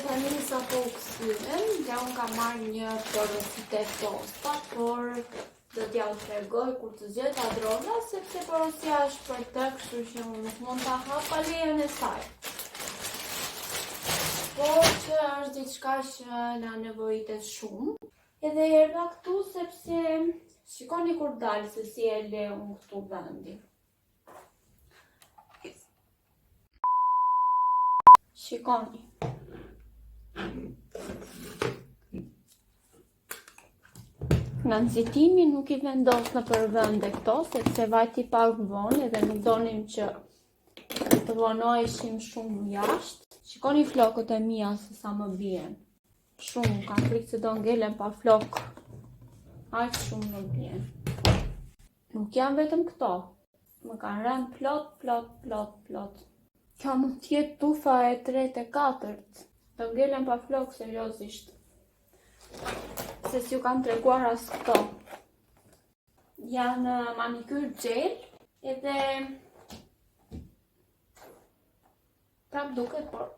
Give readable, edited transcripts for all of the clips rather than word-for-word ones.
Tani sa po kësyen, ja unë ka marrë një porosite tosta, por do t'ja u tregoj kur të zgjet Adrola, sepse porosia është për të, kështu që unë nuk mund ta hap pa lejen e saj. Por që është diçka që na nevojitet shumë. Edhe erdha këtu sepse shikoni kur dalë se si e le unë këtu vendi. Shikoni. Në nxitimi nuk i vendos në për vende këto, sepse vajti pak vonë edhe nuk donim që të vonoheshim shumë jashtë. Shikoni flokët e mia se sa më bien. Shumë, kam frikë se do ngelen pa flok. Aq shumë më bien. Nuk janë vetëm këto. Më kanë rënë plot. Kjo mund t'jetë tufa e 3 e 4. Do ngelen pa flok seriozisht. Se si ju kam treguar as këto. Janë manikyr gel edhe prap duket, por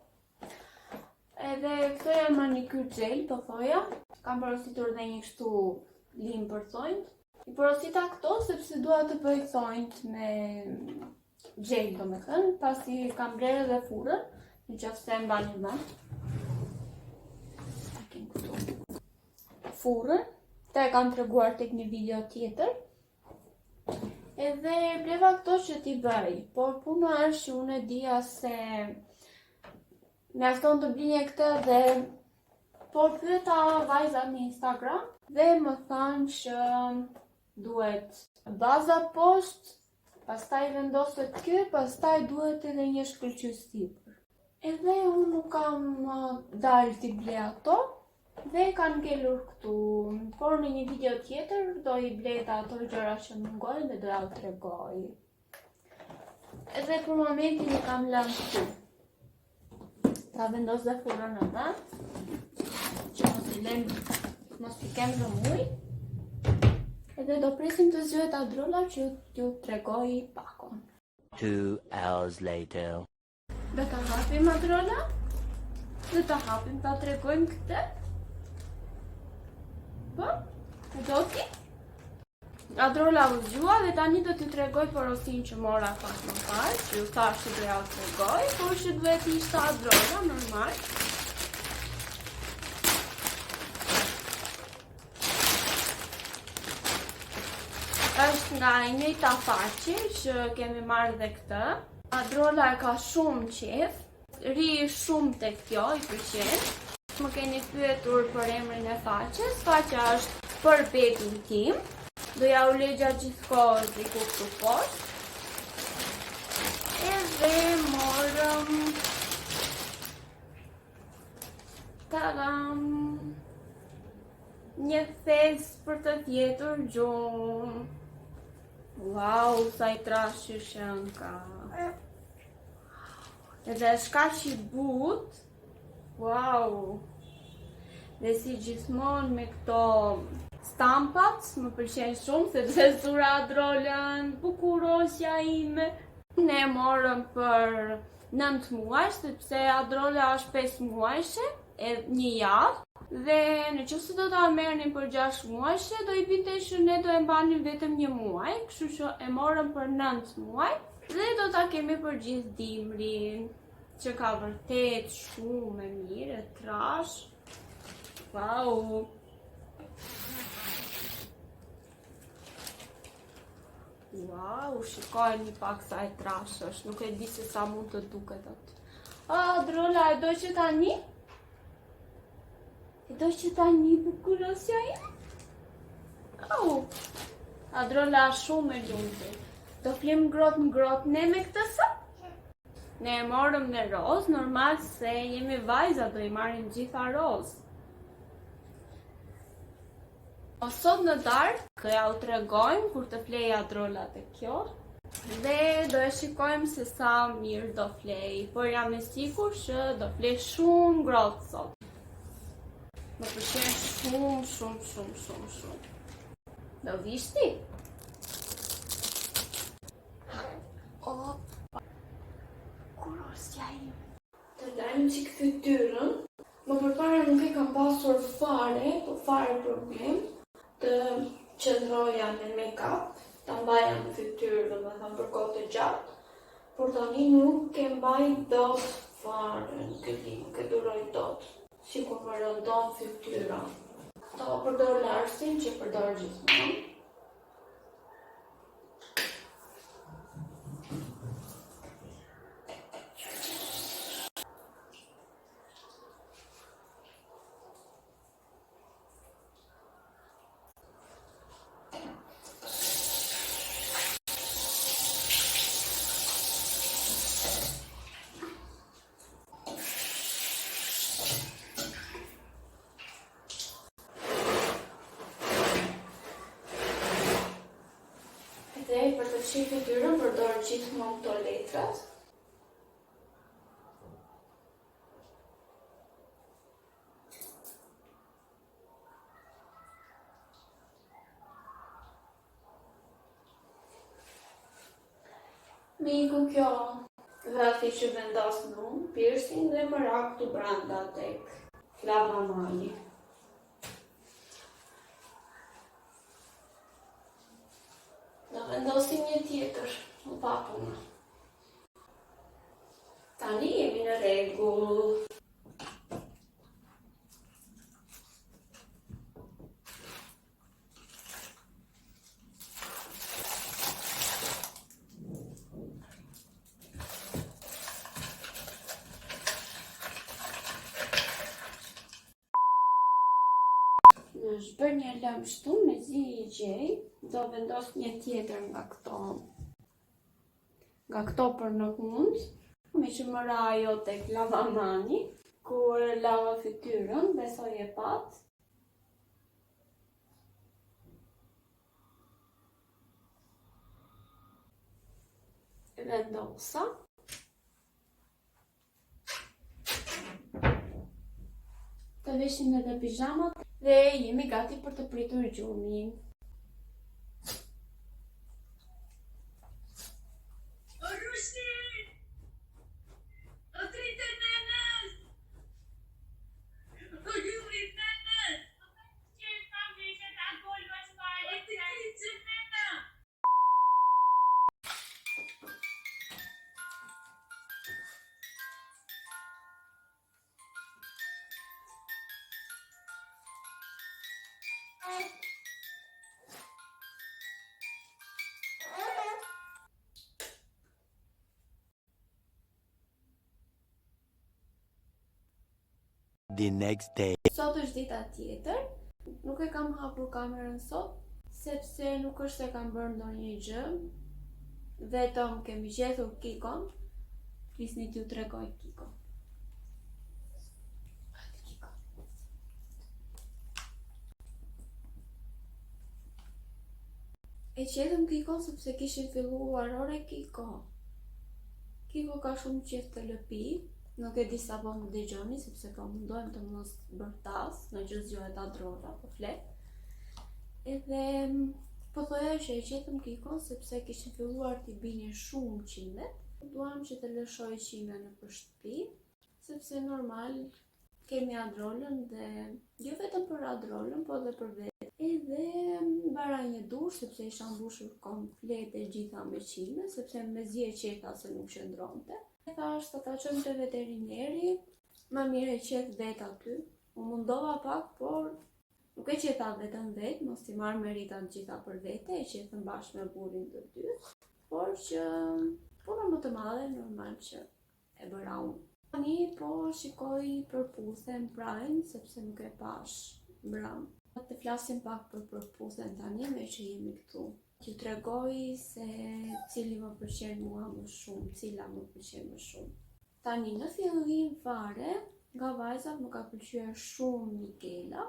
edhe këto janë manikyr gel, po thoja. Kam porositur dhe një kështu lim për thonjt. I porosita këto sepse dua të bëj thonjt me gel, domethënë, pasi kam blerë edhe furrën, nëse mbani mend. Furrën, ta e kam treguar tek një video tjetër. Edhe bleva këto që t'i bëj, por puna është që unë e dija se mjafton të blinje këtë dhe por pyeta vajzat në Instagram dhe më thanë që duhet baza poshtë, pastaj vendoset ky, pastaj duhet edhe një shkëlqys sipër. Edhe unë nuk kam dalë t'i ble ato. Dhe kanë ngelur këtu, por në një video tjetër do i bleta ato gjëra që mungojnë dhe do ja u tregoj. Edhe për momentin i kam lënë këtu. Ta vendos dhe furrën edhe, që mos i kem dhe muj. Edhe do presim të zgjohet Adrola që t'ju tregoj pakon. 2 hours later. Dhe ta hapim Adrola? Dhe ta hapim, ta tregojmë këtë? Po, e do ti? Adrola u zgjua dhe tani do t'ju tregoj porosin që mora pak më parë, që ju thash që do ja u tregoj, por që duhet ishte Adrola, normal. Është nga e njëjta faqe që kemi marrë dhe këtë. Adrola e ka shumë qef, ri shumë tek kjo, i pëlqen. Më keni pyetur për emrin e faqes, faqja është për bebin tim. Do ja u legja gjithkohës diku këtu poshtë. Edhe morëm tadam, një thes për të fjetur gjumë. Wow, sa i trashëshën ka. Edhe është kaq i butë. Wow! Dhe si gjithmonë me këto stampat, më pëlqen shumë, sepse zura Adrolën, bukurosja ime. Ne morëm për 9 muaj, sepse Adrola është 5 muajshe, një javë. Dhe në qoftë do ta merrnin për 6 muajshe, do i binte që ne do e mbanim vetëm 1 muaj, kështu që e morëm për 9 muaj dhe do ta kemi për gjithë dimrin. Që ka vërtet shumë e mirë, e trash. Wow! Wow, shikoj një pak sa e trash është, nuk e di se sa mund të duket atë. Adrola, e do që tani? E do që tani bukurosja ime? Oh! Adrola shumë e lumtur. Do flim ngrot ne me këtë sa? Ne e morëm në roz, normal se jemi vajza, do i marrim gjitha roz. Sot në darkë, ja u tregojmë kur të flej Adrola te kjo. Dhe do e shikojmë se sa mirë do flej, por jam e sigur që do flej shumë ngrohtë sot. Më pëlqen shumë. Do vishti? Asja im. Të lajmë që fytyrën. Më përpara nuk e kam pasur fare, po fare problem të qëndroja me make-up, ta mbaja në fytyrë, domethënë për kohë të gjatë. Por tani nuk e mbaj dot fare, nuk e duroj dot. Sikur më rëndon fytyra. Ta përdor Larsin që përdor gjithmonë. Dhe për të fshirë fytyrën përdor gjithmonë këto letrat. Miku kjo vrati që vendos në unë, piercing dhe më rak këtu branda tek lavamani. Do vendosim një tjetër, në papuna. Tani jemi në rregull. Në shbër një lëmë shtu me zi I gjej, do vendos një tjetër nga këto për në hund, me që më ra ajo tek lavamani, kur lava fytyrën, besoj e pat. Vendosa. Të veshim edhe pijamat dhe jemi gati për të pritur gjumin. O Rushi! O tritë nënës! O jurit nënës! Që ta vishe ta gol më shpajë! O të kritë nëna! The next day. Sot është dita tjetër, nuk e kam hapur kamerën sot, sepse nuk është se kam bërë ndonjë gjë, vetëm kemi gjetur Kikon, prisni t'ju tregoj Kikon. E qetëm Kikon sepse kishin filluar ore Kiko. Kiko ka shumë qejf të lëpi, nuk e di sa po më dëgjoni sepse po mundohem të mos bërtas, në gjë zgjohet ta drora, po flet. Edhe po thoya që e qetëm Kikon sepse kishin filluar t'i binin shumë qimet. Duam që të lëshoj qime nëpër shtëpi, sepse normal kemi adrolën dhe jo vetëm për adrolën, po edhe për vetë. Edhe bara një dush, sepse isha mbushur komplet e gjitha me qime, sepse me zi e qeta se nuk qëndronte. Thash të ta qëmë të veterineri, më mirë e qetë vetë aty. U mundova pak, por nuk e qeta vetëm vetë, mos t'i marrë meritat gjitha për vete, e qetën bashkë me burrin të dy. Por që puna më të madhe, normal që e bëra unë. Tani po shikoj përputhen prajnë, sepse nuk e pash bram. Të flasim pak për përputhen tani, me që jemi këtu. T'ju tregoj se cili më pëlqen mua më shumë, cila më pëlqen më shumë. Tani në fillim fare, nga vajzat më ka pëlqyer shumë Mikela,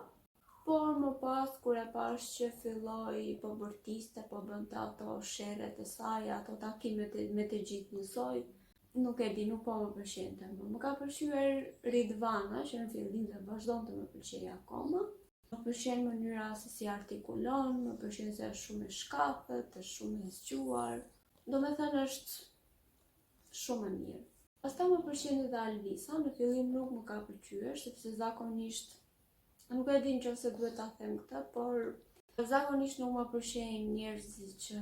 por më pas kur e pash që filloi po bërtiste, po bënte ato sherret e saj, ato takimet me të gjithë njësoj, nuk e di, nuk po më pëlqente më. Më ka pëlqyer Ridvana, që në fillim dhe vazhdon të më pëlqej akoma. Më pëlqen mënyra se si artikulon, më pëlqen se është shumë e shkatët, është shumë e zgjuar. Do me thënë është shumë e mirë. Asta më pëlqen edhe Alvisa, në fillim nuk më ka pëlqyer, sepse zakonisht, nuk e di nëse duhet ta them këtë, por zakonisht nuk më pëlqejnë njerëzit që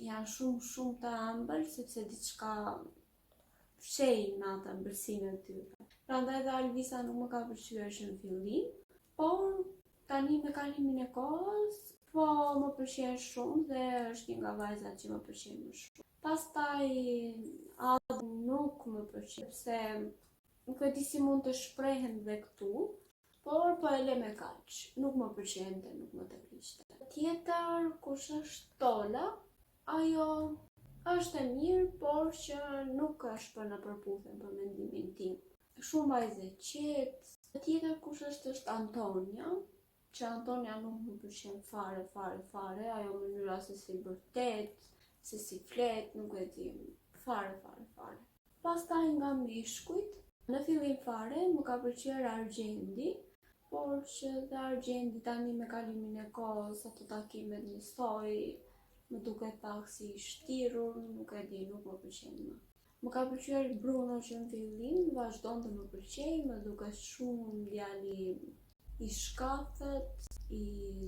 janë shumë të ëmbël, sepse diçka fshejnë në atë ëmbëlsinë e tyre. Prandaj edhe Alvisa nuk më ka pëlqyer që në fillim, por tani me kalimin e kohës, po më pëlqen shumë dhe është një nga vajzat që më pëlqen më shumë. Pastaj Ada nuk më pëlqen, sepse nuk e di si mund të shprehen dhe këtu, por po e le me kaq. Nuk më pëlqente, nuk më të kënaqte. Tjetër kush është Tola? Ajo është e mirë, por që nuk është për në përputhje për mendimin tim. Shumë vajzë e qetë. Tjetër kush është Antonia, që Antonia nuk më pëlqen fare, ajo mënyra se si vërtet, se si flet, nuk e di, fare. Pastaj nga meshkujt, në fillim fare më ka pëlqyer Argjendi, por që dhe Argjendi tani me kalimin e kohës, ato takimet njësoj, më duket pak si shtirur, nuk e di, nuk më pëlqen më. Më ka pëlqyer Bruno që në fillim vazhdon të më pëlqej, më duket shumë djali i shkafët, i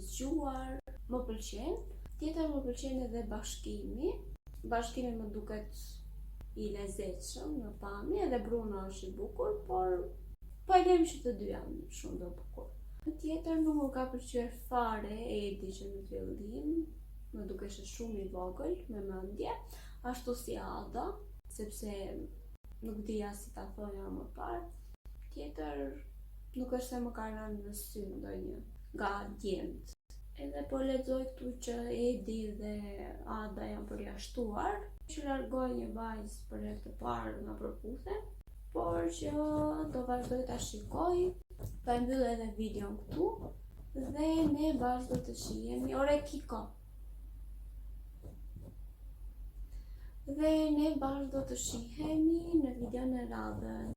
zgjuar, më pëlqen. Tjetër më pëlqen edhe Bashkimi. Bashkimi më duket i lezetshëm në pamje, edhe Bruno është i bukur, por po e lejmë që të dy janë shumë të bukur. Tjetër nuk më ka pëlqyer fare Edi që në fillim më dukeshte shumë i vogël, me mendje, ashtu si Ada, sepse nuk dija si ta thoja më parë. Tjetër nuk është se më ka rënë në sy ndonjë nga djemtë. Edhe po lexoj këtu që Edi dhe Ada janë përjashtuar, që largoj një vajzë për herë të parë nga përputhje, por që do vazhdoj ta shikoj. Pa e mbyll edhe videon këtu dhe ne vazhdo të shihemi. Ore Kiko. Dhe ne vazhdo të shihemi në videon e radhës.